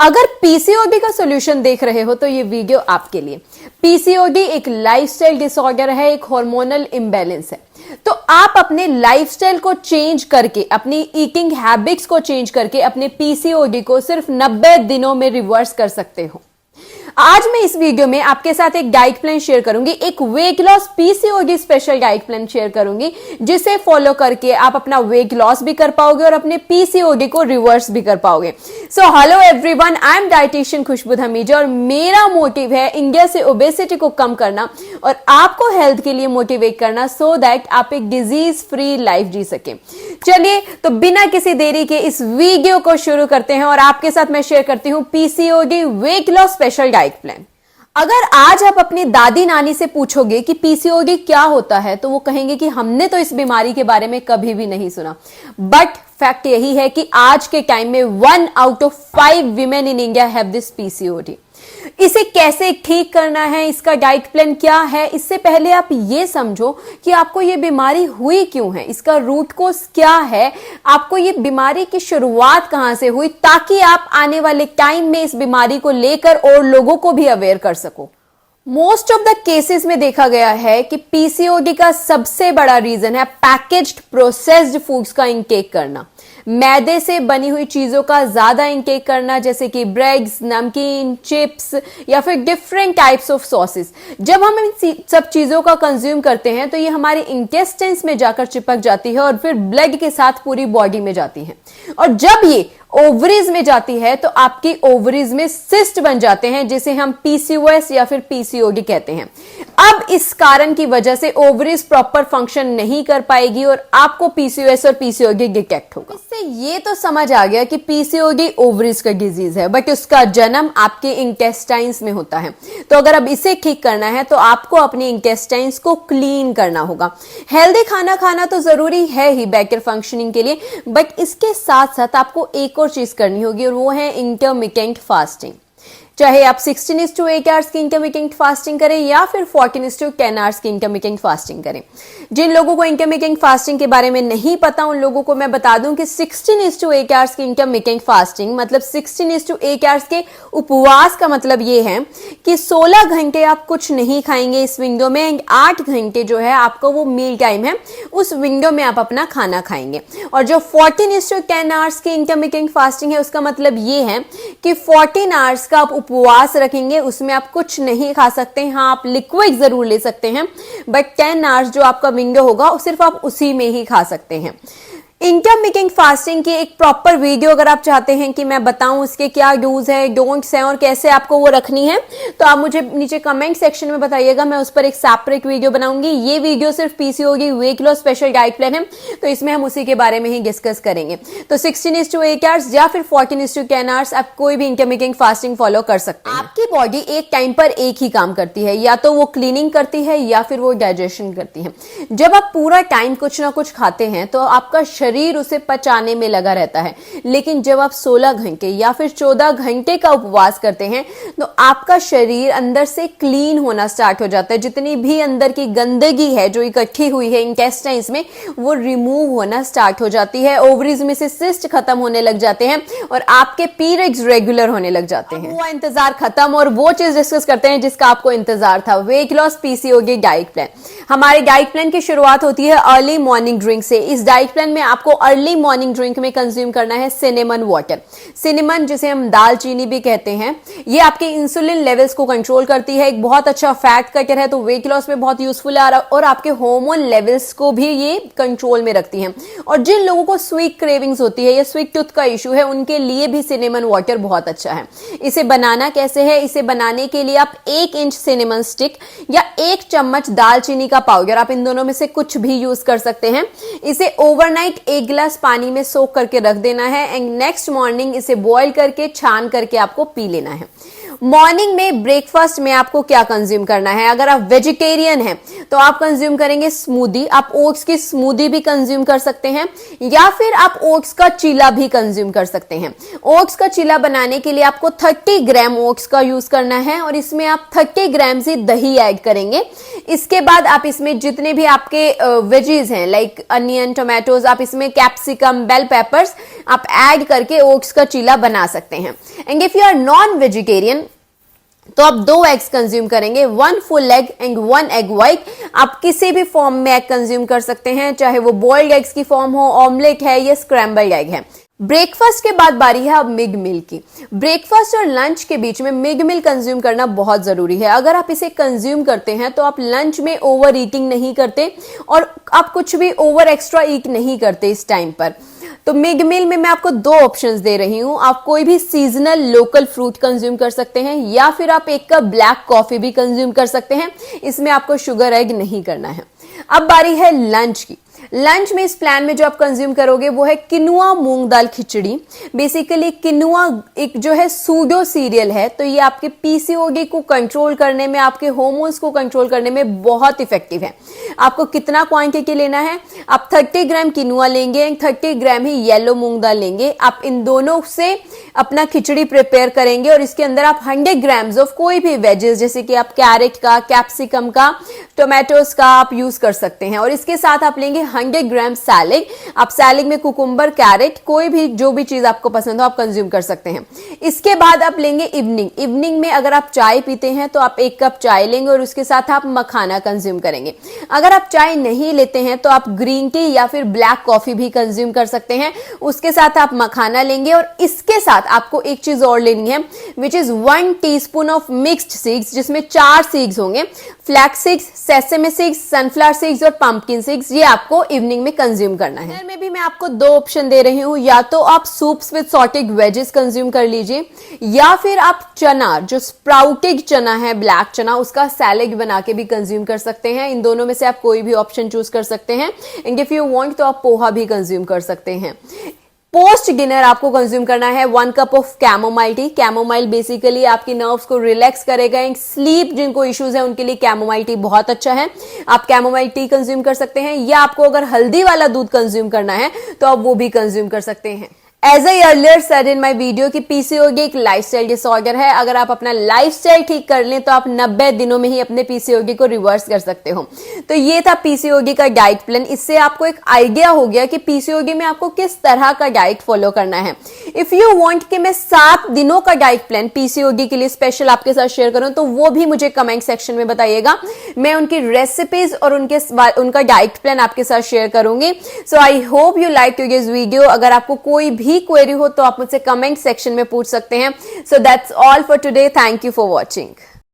अगर पीसीओडी का सॉल्यूशन देख रहे हो तो ये वीडियो आपके लिए। पीसीओडी एक लाइफस्टाइल डिसऑर्डर है, एक हार्मोनल इम्बैलेंस है। तो आप अपने लाइफस्टाइल को चेंज करके, अपनी ईटिंग हैबिट्स को चेंज करके अपने पीसीओडी को सिर्फ 90 दिनों में रिवर्स कर सकते हो। आज मैं इस वीडियो में आपके साथ एक डाइट प्लान शेयर करूंगी, एक weight loss PCOD special diet plan share करूंगी, जिसे फॉलो करके आप अपना वेट लॉस भी कर पाओगे और अपने पीसीओडी को रिवर्स भी कर पाओगे। So hello everyone, I am dietician Khushboo Dhamija और मेरा मोटिव है इंडिया से ओबेसिटी को कम करना और आपको हेल्थ के लिए मोटिवेट करना, सो दैट आप एक डिजीज फ्री लाइफ जी सके। चलिए तो बिना किसी देरी के इस वीडियो को शुरू करते हैं और आपके साथ मैं शेयर करती हूं PCOD weight loss special diet plan. अगर आज आप अपनी दादी नानी से पूछोगे कि पीसीओडी क्या होता है तो वो कहेंगे कि हमने तो इस बीमारी के बारे में कभी भी नहीं सुना। बट फैक्ट यही है कि आज के टाइम में 1 out of 5 women in India have this PCOD। इसे कैसे ठीक करना है, इसका डाइट प्लान क्या है, इससे पहले आप ये समझो कि आपको ये बीमारी हुई क्यों है, इसका रूट कोज क्या है, आपको ये बीमारी की शुरुआत कहां से हुई, ताकि आप आने वाले टाइम में इस बीमारी को लेकर और लोगों को भी अवेयर कर सको। मोस्ट ऑफ द केसेस में देखा गया है कि पीसीओडी का सबसे बड़ा रीजन है पैकेज्ड प्रोसेस्ड फूड्स का इंटेक करना, मैदे से बनी हुई चीजों का ज्यादा इंटेक करना, जैसे कि ब्रेड्स, नमकीन, चिप्स या फिर डिफरेंट टाइप्स ऑफ सॉसेस। जब हम इन सब चीजों का कंज्यूम करते हैं तो ये हमारे इंटेस्टाइन्स में जाकर चिपक जाती है और फिर ब्लड के साथ पूरी बॉडी में जाती है, और जब ये ओवरीज में जाती है तो आपकी ओवरीज में सिस्ट बन जाते हैं, जिसे हम पीसीओएस या फिर पीसीओडी कहते हैं। अब इस कारण की वजह से ओवरीज प्रॉपर फंक्शन नहीं कर पाएगी और आपको पीसीओएस और पीसीओडी डिटेक्ट होगा। इससे ये तो समझ आ गया कि पीसीओडी ओवरीज का डिजीज है, बट उसका जन्म आपके इंटेस्टाइन्स में होता है। तो अगर अब इसे ठीक करना है तो आपको अपने इंटेस्टाइन्स को क्लीन करना होगा। हेल्दी खाना खाना तो जरूरी है ही बेटर फंक्शनिंग के लिए, बट इसके साथ साथ आपको एक और चीज करनी होगी और वो है इंटरमिटेंट फास्टिंग। चाहे आप 16:8 आवर्स की इंटरमिटेंट फास्टिंग करें या फिर 14:10 आवर्स की इंटरमिटेंट फास्टिंग करें। जिन लोगों को इंटरमिटेंट फास्टिंग के बारे में नहीं पता उन लोगों को मैं बता दूं कि 16:8 आवर्स की इंटरमिटेंट फास्टिंग मतलब 16:8 आवर्स के उपवास का मतलब ये है कि 16 घंटे आप कुछ नहीं खाएंगे इस विंडो में, 8 घंटे जो है आपको वो मील टाइम है, उस विंडो में आप अपना खाना खाएंगे। और जो 14:10 आवर्स की इंटरमिटेंट फास्टिंग है उसका मतलब ये है कि 14 आवर्स का आप उपवास रखेंगे, उसमें आप कुछ नहीं खा सकते। हाँ, आप लिक्विड जरूर ले सकते हैं, बट 10 आवर्स जो आपका विंडो होगा सिर्फ आप उसी में ही खा सकते हैं। इंटरमिटेंट फास्टिंग की एक प्रॉपर वीडियो अगर आप चाहते हैं कि मैं बताऊं उसके क्या डूज है, डोंट्स हैं और कैसे आपको वो रखनी है, तो आप मुझे नीचे कमेंट सेक्शन में बताइएगा, मैं उस पर एक सेपरेट वीडियो बनाऊंगी। ये वीडियो सिर्फ PCOD weight loss special diet plan है, तो इसमें हम उसी के बारे में ही डिस्कस करेंगे। तो 16:8 आवर्स या फिर 14:10 आवर्स आप कोई भी इंटरमिटेंट फास्टिंग फॉलो कर सकते हैं। आपकी बॉडी एक टाइम पर एक ही काम करती है, या तो वो क्लीनिंग करती है या फिर वो डाइजेशन करती है। जब आप पूरा टाइम कुछ ना कुछ खाते हैं तो आपका शरीर उसे पचाने में लगा रहता है, लेकिन जब आप 16 घंटे या फिर 14 घंटे का उपवास करते हैं तो आपका शरीर अंदर से क्लीन होना स्टार्ट हो जाता है। जितनी भी अंदर की गंदगी है जो इकट्ठी हुई है इंटेस्टाइन्स में, वो रिमूव होना स्टार्ट हो जाती है, ओवरीज में से सिस्ट खत्म होने लग जाते हैं और आपके पीरियड्स रेगुलर होने लग जाते हैं। वो इंतजार खत्म और वो चीज डिस्कस करते हैं जिसका आपको इंतजार था, weight loss PCOD diet plan. हमारे डाइट प्लान की शुरुआत होती है अर्ली मॉर्निंग ड्रिंक से। इस डाइट प्लान में आपको अर्ली मॉर्निंग ड्रिंक में कंज्यूम करना है सिनेमन वाटर। सिनेमन जिसे हम दालचीनी भी कहते हैं, ये आपके इंसुलिन लेवल्स को कंट्रोल करती है, एक बहुत अच्छा फैट कटर है, तो वेट लॉस में बहुत यूजफुल है और आपके हार्मोन लेवल्स को भी ये कंट्रोल में रखती है। और जिन लोगों को स्वीट क्रेविंग्स होती है या स्वीट टूथ का इशू है, उनके लिए भी सिनेमन वाटर बहुत अच्छा है। इसे बनाना कैसे है? इसे बनाने के लिए आप 1 इंच सिनेमन स्टिक या 1 चम्मच दालचीनी का पाउडर, आप इन दोनों में से कुछ भी यूज कर सकते हैं। इसे ओवरनाइट 1 गिलास पानी में सोक करके रख देना है एंड नेक्स्ट मॉर्निंग इसे बॉईल करके छान करके आपको पी लेना है। मॉर्निंग में ब्रेकफास्ट में आपको क्या कंज्यूम करना है? अगर आप वेजिटेरियन हैं तो आप कंज्यूम करेंगे स्मूदी। आप ओट्स की स्मूदी भी कंज्यूम कर सकते हैं या फिर आप ओट्स का चीला भी कंज्यूम कर सकते हैं। ओट्स का चीला बनाने के लिए आपको 30 ग्राम ओट्स का यूज करना है और इसमें आप 30 ग्राम से दही ऐड करेंगे। इसके बाद आप इसमें जितने भी आपके वेजीज हैं लाइक अनियन, टोमेटोज, आप इसमें कैप्सिकम, बेल पेपर्स आप ऐड करके ओट्स का चीला बना सकते हैं। And if you are non vegetarian तो आप 2 एग्स कंज्यूम करेंगे, 1 full egg and 1 egg white. आप किसी भी फॉर्म में एग कंज्यूम कर सकते हैं, चाहे वो बॉइल्ड एग्स की फॉर्म हो, ऑमलेट है या स्क्रैम्बल्ड एग है। ब्रेकफास्ट के बाद बारी है अब मिड मील की। ब्रेकफास्ट और लंच के बीच में मिड मील कंज्यूम करना बहुत जरूरी है। अगर आप इसे कंज्यूम करते हैं तो आप लंच में ओवर ईटिंग नहीं करते और आप कुछ भी ओवर एक्स्ट्रा ईट नहीं करते इस टाइम पर। तो मिड मील में मैं आपको 2 ऑप्शंस दे रही हूं। आप कोई भी सीजनल लोकल फ्रूट कंज्यूम कर सकते हैं या फिर आप 1 कप ब्लैक कॉफी भी कंज्यूम कर सकते हैं। इसमें आपको शुगर ऐड नहीं करना है। अब बारी है लंच की। लंच में इस प्लान में जो आप कंज्यूम करोगे वो है किनुआ मूंग दाल खिचड़ी। बेसिकली किनुआ एक जो है सूडो सीरियल है, तो ये आपके पीसीओडी को कंट्रोल करने में, आपके हार्मोन्स को कंट्रोल करने में बहुत इफेक्टिव है। आपको कितना क्वांटिटी लेना है? आप 30 ग्राम किनुआ लेंगे, 30 ग्राम ही येलो मूंग दाल लेंगे। आप इन दोनों से अपना खिचड़ी प्रिपेयर करेंगे और इसके अंदर आप 100 ग्राम्स ऑफ कोई भी वेजेस जैसे कि आप कैरेट का, कैप्सिकम का, टोमेटोज का आप यूज कर सकते हैं। और इसके साथ आप लेंगे 100 ग्राम सैलेड। आप सैलेड में कुकुम्बर, कैरेट, कोई भी जो भी चीज आपको पसंद हो आप कंज्यूम कर सकते हैं। इसके बाद आप लेंगे इवनिंग में अगर आप चाय पीते हैं तो आप 1 कप चाय लेंगे और उसके साथ आप मखाना कंज्यूम करेंगे। अगर आप चाय नहीं लेते हैं तो आप ग्रीन टी या फिर ब्लैक कॉफी भी कंज्यूम कर सकते हैं। उसके साथ आप मखाना लेंगे और इसके साथ आपको एक चीज और लेनी है which is 1 teaspoon of mixed seeds, जिसमें 4 सीड्स होंगे, flax seeds, sesame seeds, sunflower seeds और पंपकिन सीड्स। ये आपको इवनिंग में कंज्यूम करना है। डिनर में भी मैं आपको 2 ऑप्शन दे रही हूं, या तो आप soups with sauteed veggies consume कर लीजिए या फिर आप चना, जो स्प्राउटेड चना है, ब्लैक चना, उसका सैलेड बना के भी कंज्यूम कर सकते हैं। इन दोनों में से आप कोई भी ऑप्शन चूज कर सकते हैं। एंड इफ यू वांट तो आप पोहा भी कंज्यूम कर सकते हैं। पोस्ट डिनर आपको कंज्यूम करना है 1 cup of chamomile tea. Chamomile basically आपकी नर्व्स को रिलैक्स करेगा। स्लीप जिनको इश्यूज है उनके लिए कैमोमाइल टी बहुत अच्छा है। आप कैमोमाइल टी कंज्यूम कर सकते हैं या आपको अगर हल्दी वाला दूध कंज्यूम करना है तो आप वो भी कंज्यूम कर सकते हैं। As I earlier said in my video कि पीसीओडी एक लाइफस्टाइल डिसऑर्डर है। अगर आप अपना लाइफस्टाइल ठीक कर लें तो आप 90 दिनों में ही अपने पीसीओडी को रिवर्स कर सकते हो। तो ये था पीसीओडी का डाइट प्लान। इससे आपको एक आइडिया हो गया कि पीसीओडी में आपको किस तरह का डाइट फॉलो करना है। इफ यू वांट कि मैं 7 दिनों का डाइट प्लान पीसीओडी के लिए स्पेशल आपके साथ शेयर करूं तो वो भी मुझे कमेंट सेक्शन में बताइएगा। मैं उनकी रेसिपीज और उनका डाइट प्लान आपके साथ शेयर करूंगी। So I hope you like today's video. अगर आपको कोई भी क्वेरी हो तो आप मुझसे कमेंट सेक्शन में पूछ सकते हैं। So that's all for today. Thank you for watching.